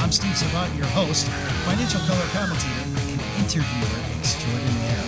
I'm Steve Savant, your host, financial color commentator, and interviewer extraordinaire.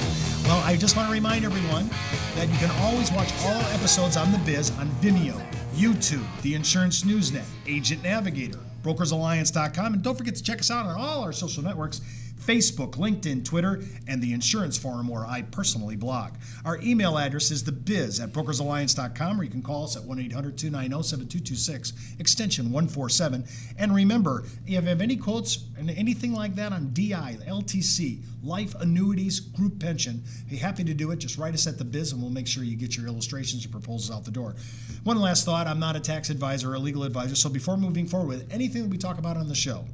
Well, I just want to remind everyone that you can always watch all our episodes on The Biz on Vimeo, YouTube, the Insurance Newsnet, Agent Navigator, BrokersAlliance.com, and don't forget to check us out on all our social networks, Facebook, LinkedIn, Twitter, and the Insurance Forum, where I personally blog. Our email address is thebiz@brokersalliance.com, or you can call us at 1-800-290-7226, extension 147. And remember, if you have any quotes and anything like that on DI, LTC, life annuities, group pension, be happy to do it. Just write us at the Biz, and we'll make sure you get your illustrations or proposals out the door. One last thought, I'm not a tax advisor or a legal advisor, so before moving forward with anything that we talk about on the show,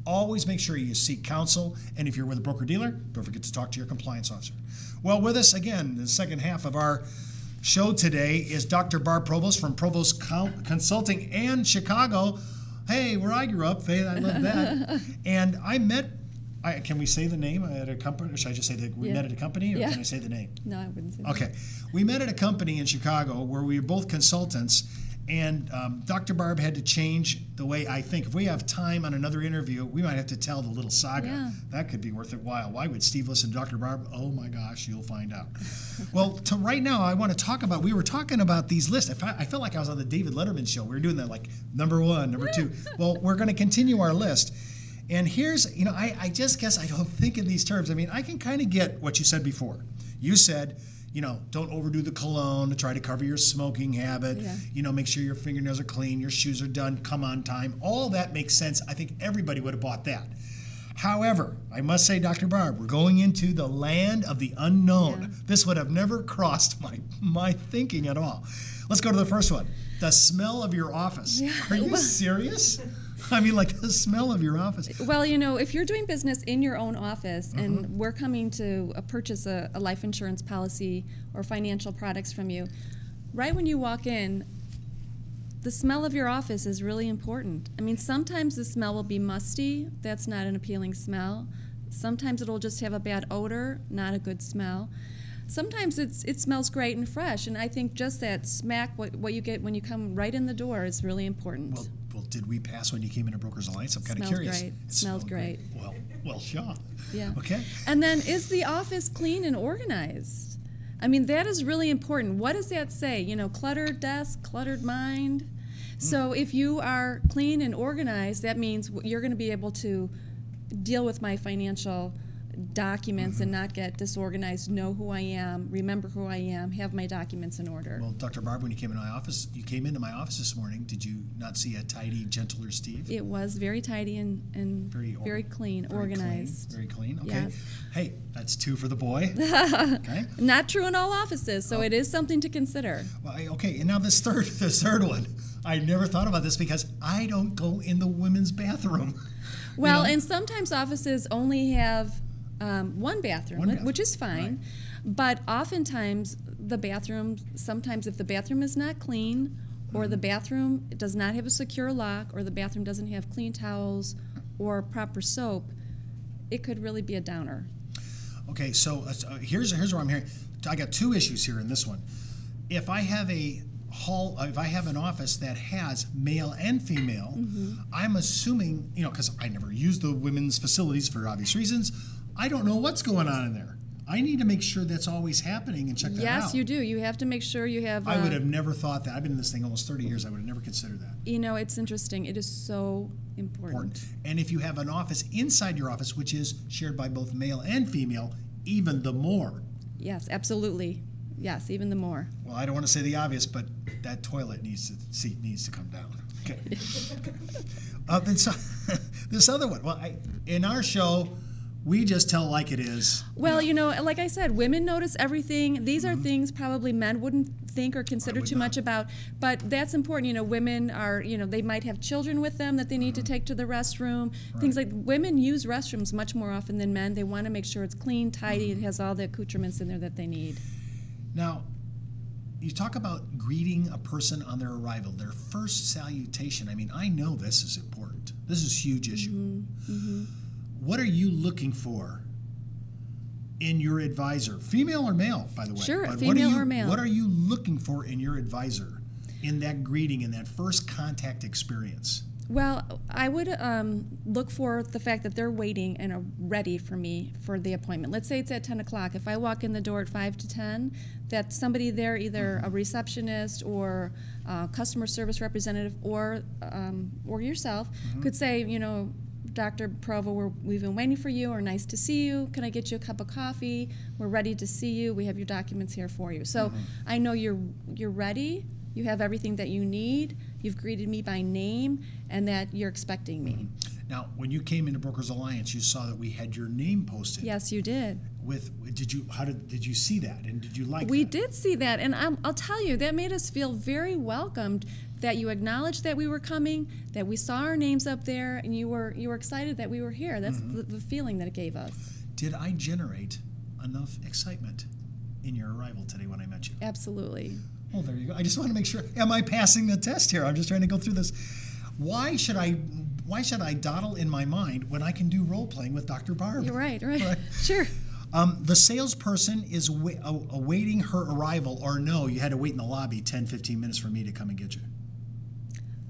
always make sure you seek counsel, and if you're with a broker-dealer, don't forget to talk to your compliance officer. Well, with us again, the second half of our show today is Dr. Barb Provost from Provost Consulting and Chicago. Hey, where I grew up, Faith, I love that. And I met, can we say the name at a company, or should I just say that we met at a company, or can I say the name? No, I wouldn't say that. Okay. We met at a company in Chicago where we were both consultants, and Dr. Barb had to change the way I think. If we have time on another interview, we might have to tell the little saga. Yeah. That could be worth it while. Why would Steve listen to Dr. Barb? Oh my gosh, you'll find out. Well, right now, I want to talk about, we were talking about these lists. I felt like I was on the David Letterman show. We were doing that like number one, number two. Well, we're going to continue our list. And here's, I just guess I don't think in these terms. I mean, I can kind of get what you said before. You said, don't overdo the cologne to try to cover your smoking habit. Yeah. Make sure your fingernails are clean, your shoes are done, come on time. All that makes sense. I think everybody would have bought that. However, I must say, Dr. Barb, we're going into the land of the unknown. Yeah. This would have never crossed my thinking at all. Let's go to the first one. The smell of your office. Yeah. Are you serious? I mean, like the smell of your office. Well, if you're doing business in your own office and we're coming to purchase a life insurance policy or financial products from you, right when you walk in, the smell of your office is really important. I mean, sometimes the smell will be musty. That's not an appealing smell. Sometimes it'll just have a bad odor, not a good smell. Sometimes it smells great and fresh, and I think just that smack, what you get when you come right in the door is really important. Well, did we pass when you came into Brokers Alliance? I'm kind of Smells curious. Great. It smells great. Well, sure. Yeah. Okay. And then, is the office clean and organized? I mean, that is really important. What does that say? Cluttered desk, cluttered mind. So if you are clean and organized, that means you're going to be able to deal with my financial documents and not get disorganized, know who I am, remember who I am, have my documents in order. Well, Dr. Barb, when you came into my office this morning, did you not see a tidy, gentler Steve? It was very tidy and very clean, organized. Very clean, okay. Yes. Hey, that's two for the boy. Okay. Not true in all offices, so it is something to consider. Well, okay, and now this third one. I never thought about this because I don't go in the women's bathroom. Well, and sometimes offices only have one bathroom, which is fine, but oftentimes sometimes if the bathroom is not clean, or the bathroom does not have a secure lock, or the bathroom doesn't have clean towels or proper soap, it could really be a downer. Okay, so here's what I'm hearing. I got two issues here in this one. If I have an office that has male and female, I'm assuming, because I never use the women's facilities for obvious reasons, I don't know what's going on in there. I need to make sure that's always happening and check that out. Yes, you do. You have to make sure you have... I would have never thought that. I've been in this thing almost 30 years. I would have never considered that. It's interesting. It is so important. And if you have an office inside your office, which is shared by both male and female, even the more. Yes, absolutely. Yes, even the more. Well, I don't want to say the obvious, but that toilet needs to come down. Okay. This other one. Well, in our show, we just tell like it is. Well, like I said, women notice everything. These are things probably men wouldn't think or consider too much about, but that's important. Women are, they might have children with them that they need to take to the restroom. Right. Things like women use restrooms much more often than men. They want to make sure it's clean, tidy, it has all the accoutrements in there that they need. Now, you talk about greeting a person on their arrival, their first salutation. I mean, I know this is important. This is a huge issue. What are you looking for in your advisor? Female or male, by the way? Sure, female or male. What are you looking for in your advisor in that greeting, in that first contact experience? Well, I would look for the fact that they're waiting and are ready for me for the appointment. Let's say it's at 10 o'clock. If I walk in the door at 5 to 10, that somebody there, either a receptionist or a customer service representative or yourself, could say, you know, Dr. Provo, we've been waiting for you, or nice to see you. Can I get you a cup of coffee? We're ready to see you. We have your documents here for you. So I know you're ready. You have everything that you need. You've greeted me by name, and that you're expecting me. Now, when you came into Brokers Alliance, you saw that we had your name posted. Yes, you did. Did you see that, and did you like We that? did see that, and I'll tell you, that made us feel very welcomed. That you acknowledged that we were coming, that we saw our names up there, and you were excited that we were here. That's the feeling that it gave us. Did I generate enough excitement in your arrival today when I met you? Absolutely. Oh, there you go. I just want to make sure. Am I passing the test here? I'm just trying to go through this. Why should I dawdle in my mind when I can do role playing with Dr. Barb? You're right. Sure. The salesperson is awaiting her arrival, or no, you had to wait in the lobby 10, 15 minutes for me to come and get you.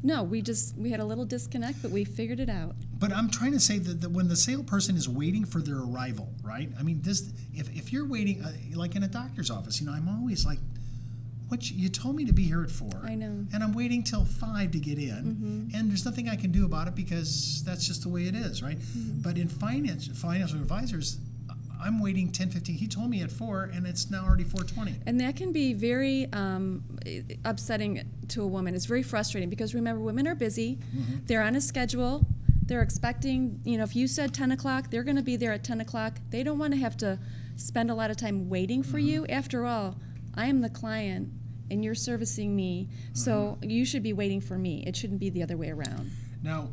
No, we had a little disconnect, but we figured it out. But I'm trying to say that when the salesperson is waiting for their arrival, right? I mean, if you're waiting, like in a doctor's office, you know, I'm always like, you told me to be here at 4. I know. And I'm waiting till 5 to get in. And there's nothing I can do about it because that's just the way it is, right? But in financial advisors, I'm waiting 10, 15. He told me at 4, and it's now already 4:20. And that can be very upsetting to a woman. It's very frustrating because, remember, women are busy. They're on a schedule. They're expecting, you know, if you said 10 o'clock, they're going to be there at 10 o'clock. They don't want to have to spend a lot of time waiting for you. After all, I am the client, and you're servicing me, so you should be waiting for me. It shouldn't be the other way around. Now,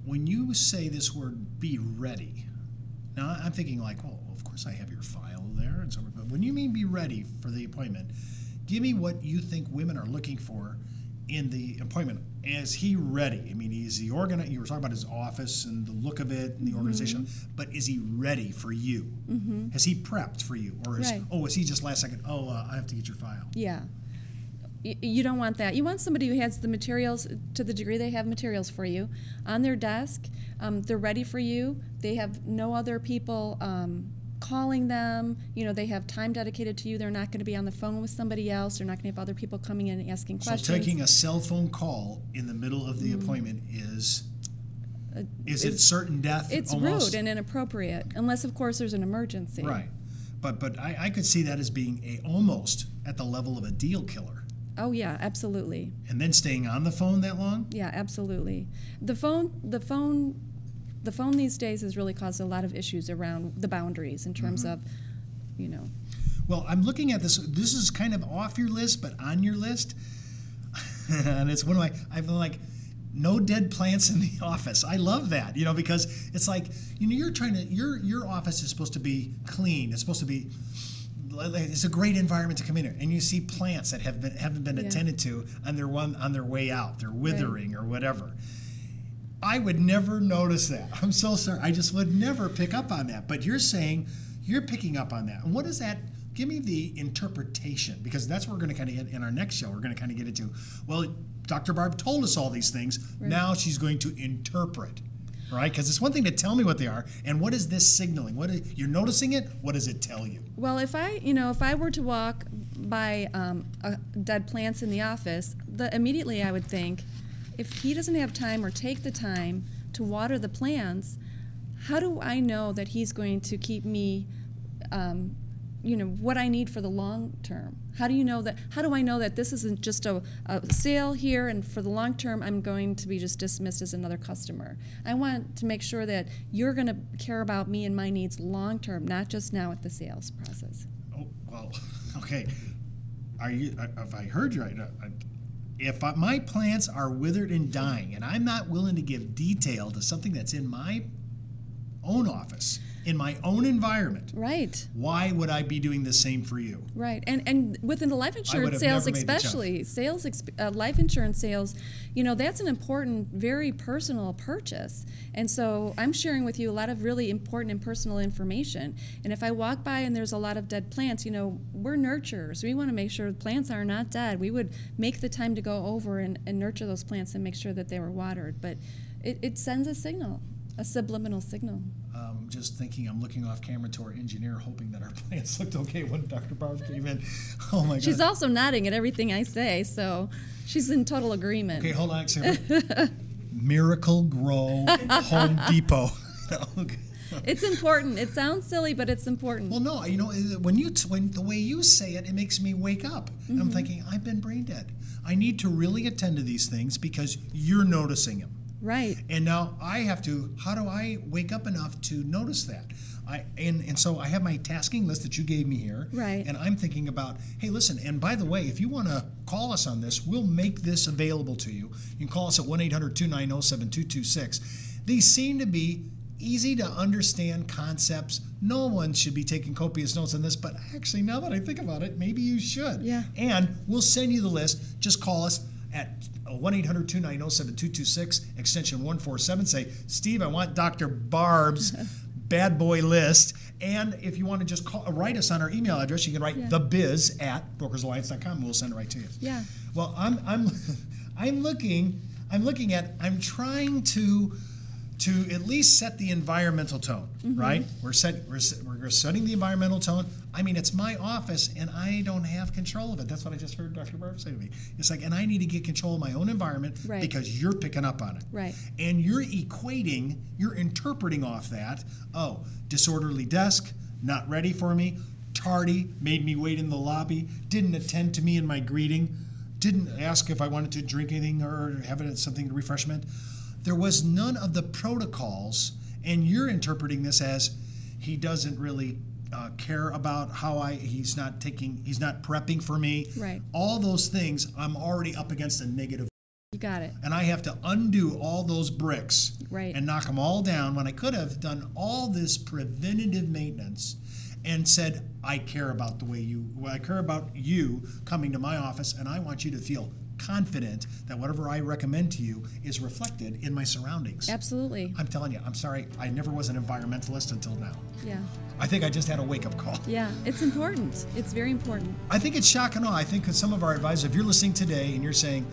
when you say this word, be ready, now I'm thinking like, well, of course I have your file there, and so. But when you mean be ready for the appointment, give me what you think women are looking for in the appointment. Is he ready? I mean, is he organized? You were talking about his office and the look of it and the organization, but is he ready for you? Has he prepped for you, or is he just last second? Oh, I have to get your file. Yeah. You don't want that. You want somebody who has the materials, to the degree they have materials for you, on their desk. They're ready for you. They have no other people calling them. You know, they have time dedicated to you. They're not going to be on the phone with somebody else. They're not going to have other people coming in and asking questions. So taking a cell phone call in the middle of the appointment is it certain death? It's almost? Rude and inappropriate, unless, of course, there's an emergency. Right. But I could see that as being almost at the level of a deal killer. Oh yeah, absolutely. And then staying on the phone that long? Yeah, absolutely. The phone these days has really caused a lot of issues around the boundaries in terms of, you know. Well, I'm looking at this. This is kind of off your list, but on your list. And it's one of my, I've been like, no dead plants in the office. I love that, you know, because it's like, you know, your office is supposed to be clean. It's supposed to be, it's a great environment to come in here, and you see plants that haven't been attended to on their way out. They're withering or whatever. I would never notice that. I'm so sorry. I just would never pick up on that. But you're saying you're picking up on that. And what is that? Give me the interpretation, because that's what we're going to kind of get in our next show. We're going to kind of get into, well, Dr. Barb told us all these things. Right. Now she's going to interpret. Right? Because it's one thing to tell me what they are, and what is this signaling? You're noticing it? What does it tell you? Well, if I were to walk by dead plants in the office, immediately I would think, if he doesn't have time or take the time to water the plants, how do I know that he's going to keep me, what I need for the long term? How do I know that this isn't just a sale here, and for the long term I'm going to be just dismissed as another customer? I want to make sure that you're going to care about me and my needs long term, not just now at the sales process. Oh, well, okay. If I heard you right, if my plants are withered and dying, and I'm not willing to give detail to something that's in my own office, in my own environment, right, why would I be doing the same for you? Right, and within the life insurance sales, especially life insurance sales, you know, that's an important, very personal purchase. And so I'm sharing with you a lot of really important and personal information. And if I walk by and there's a lot of dead plants, you know, we're nurturers. We want to make sure plants are not dead. We would make the time to go over and nurture those plants and make sure that they were watered. But it sends a signal, a subliminal signal. Just thinking, I'm looking off camera to our engineer, hoping that our plants looked okay when Dr. Barb came in. Oh my God. She's also nodding at everything I say, so she's in total agreement. Okay, hold on a second. Miracle Grow Home Depot. Okay. It's important. It sounds silly, but it's important. Well, no, you know, when the way you say it, it makes me wake up. Mm-hmm. I'm thinking, I've been brain dead. I need to really attend to these things because you're noticing them. Right. And now I have to, how do I wake up enough to notice that? And so I have my tasking list that you gave me here. Right. And I'm thinking about, hey, listen, and by the way, if you want to call us on this, we'll make this available to you. You can call us at 1-800-290-7226. These seem to be easy to understand concepts. No one should be taking copious notes on this, but actually, now that I think about it, maybe you should. Yeah. And we'll send you the list. Just call us at 1-800-290-7226, extension 147. Say, Steve, I want Dr. Barb's bad boy list. And if you want to just write us on our email address, you can write thebiz@brokersalliance.com. We'll send it right to you. Yeah. Well, I'm trying to at least set the environmental tone, mm-hmm. right? We're setting the environmental tone. I mean, it's my office, and I don't have control of it. That's what I just heard Dr. Barb say to me. It's like, and I need to get control of my own environment right. because you're picking up on it. Right. And you're interpreting off that, oh, disorderly desk, not ready for me, tardy, made me wait in the lobby, didn't attend to me in my greeting, didn't ask if I wanted to drink anything or have something to refreshment. There was none of the protocols, and you're interpreting this as he doesn't really care about how he's not prepping for me. Right. All those things, I'm already up against a negative. You got it. And I have to undo all those bricks right. and knock them all down when I could have done all this preventative maintenance and said, I care about you coming to my office, and I want you to feel confident that whatever I recommend to you is reflected in my surroundings. Absolutely. I'm telling you, I'm sorry, I never was an environmentalist until now. Yeah. I think I just had a wake-up call. Yeah, it's important. It's very important. I think it's shock and awe. I think that some of our advisors, if you're listening today and you're saying,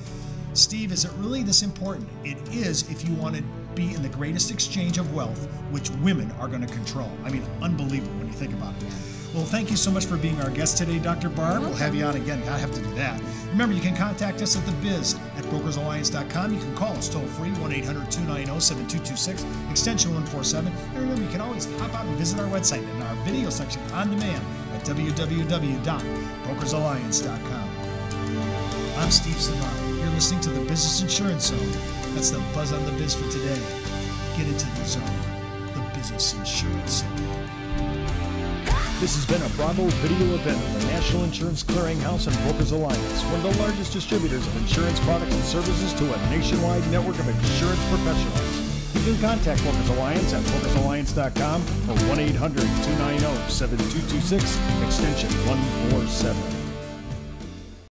Steve, is it really this important? It is if you want to be in the greatest exchange of wealth, which women are going to control. I mean, unbelievable when you think about it. Well, thank you so much for being our guest today, Dr. Barb. We'll have you on again. I have to do that. Remember, you can contact us at thebiz@brokersalliance.com. You can call us toll-free, 1-800-290-7226, extension 147. And remember, you can always hop out and visit our website in our video section on demand at www.brokersalliance.com. I'm Steve Savant. You're listening to the Business Insurance Zone. That's the buzz on the biz for today. Get into the zone, the Business Insurance Zone. This has been a Bravo video event of the National Insurance Clearinghouse and Brokers Alliance, one of the largest distributors of insurance products and services to a nationwide network of insurance professionals. You can contact Brokers Alliance at brokersalliance.com or 1-800-290-7226, extension 147.